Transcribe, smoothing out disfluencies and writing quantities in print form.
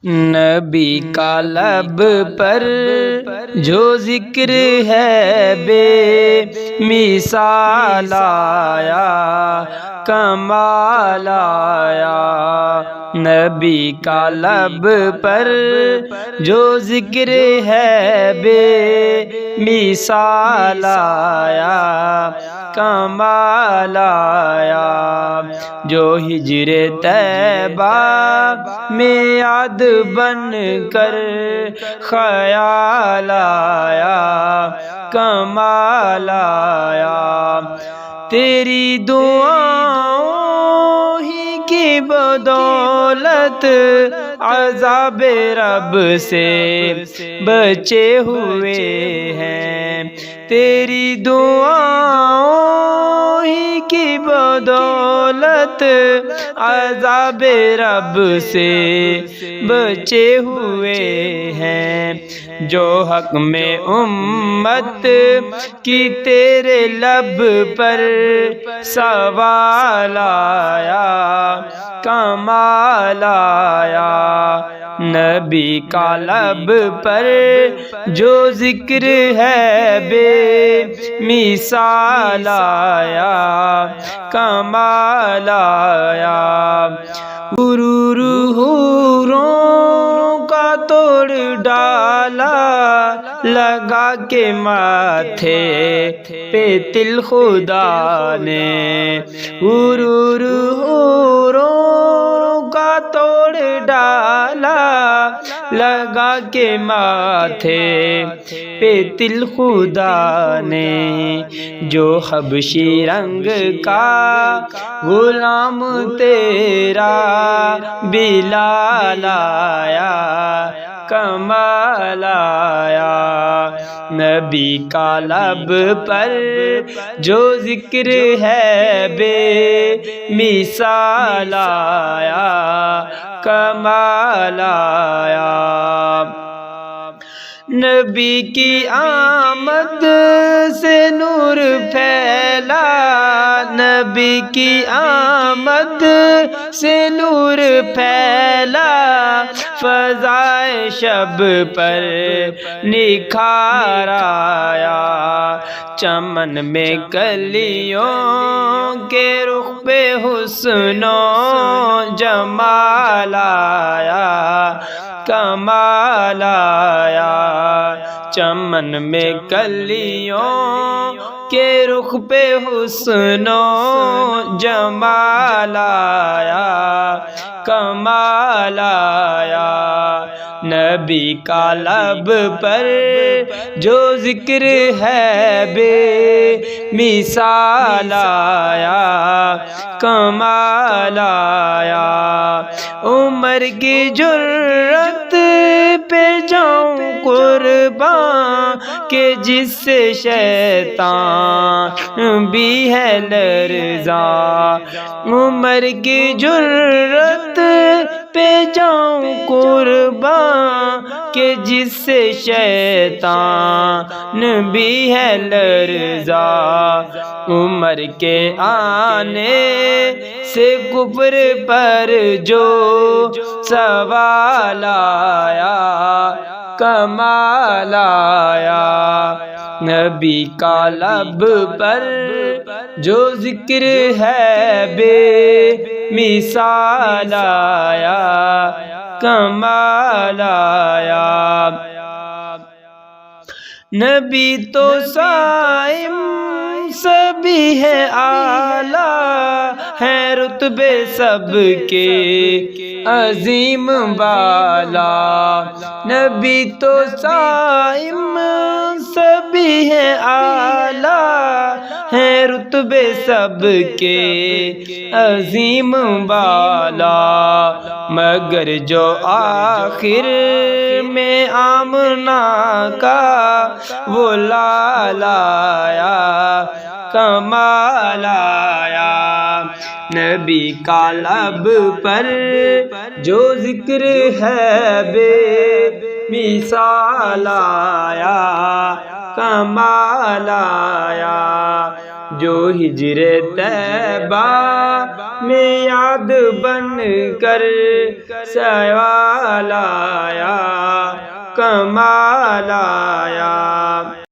نبی کا لب پر جو ذکر ہے بے مثال آیا، کمال آیا۔ نبی کا لب پر جو ذکر ہے بے مثال آیا، کمال آیا۔ جو ہجر طیبہ میں یاد بن کر خیال آیا، کمال آیا۔ تیری دعاؤں ہی کی بدولت عذاب رب سے بچے ہوئے ہیں، تیری دعاؤں ہی کی بدولت عذاب رب سے بچے ہوئے ہیں۔ جو حق میں امت کی تیرے لب پر سوال آیا، کمال آیا۔ نبی کا لب پر جو ذکر ہے بے مثال آیا، کمال آیا۔ حوروں کا توڑ ڈالا لگا کے ماتھے پہ تل خدا نے، حوروں کا توڑ ڈالا لگا کے ماتھے پہ تل خدا نے۔ جو حبشی رنگ کا غلام تیرا بلال آیا، کمال آیا۔ نبی کا لب پر جو ذکر ہے بے مثال آیا، کمال آیا۔ نبی کی آمد سے نور پھیلا، نبی کی آمد سے نور پھیلا، فضائے شب پر نکھار آیا۔ چمن میں کلیوں کے رخ پہ حسن و جمال آیا، کمال آیا۔ چمن میں کلیوں کے رخ پہ حسن و جمال آیا، کمال آیا۔ نبی کا لب پر جو ذکر ہے بے مثال آیا، کمال آیا۔ عمر کی جرت پہ جاؤں قربان کہ جس سے شیطان بھی ہے لرزاں، عمر کی جرت پہ جاؤں قربان کہ جس سے شیطان بھی ہے لرزاں۔ عمر کے آنے سے کفر پر جو سوال آیا، کمال آیا۔ نبی کا لب پر جو ذکر ہے بے مثال آیا، کمال آیا۔ نبی تو صائم سبھی ہے اعلیٰ، ہے رتبے سب کے عظیم بالا۔ نبی تو صائم سبھی ہے اعلیٰ، ہے رتبے سب کے عظیم بالا۔ مگر جو آخر میں آمنہ کا وہ لال آیا، کمال آیا۔ نبی کا لب پر جو ذکر ہے بے مثال آیا، کمال آیا۔ جو ہجر طیبہ میں یاد بن کر سوال آیا، کمال آیا۔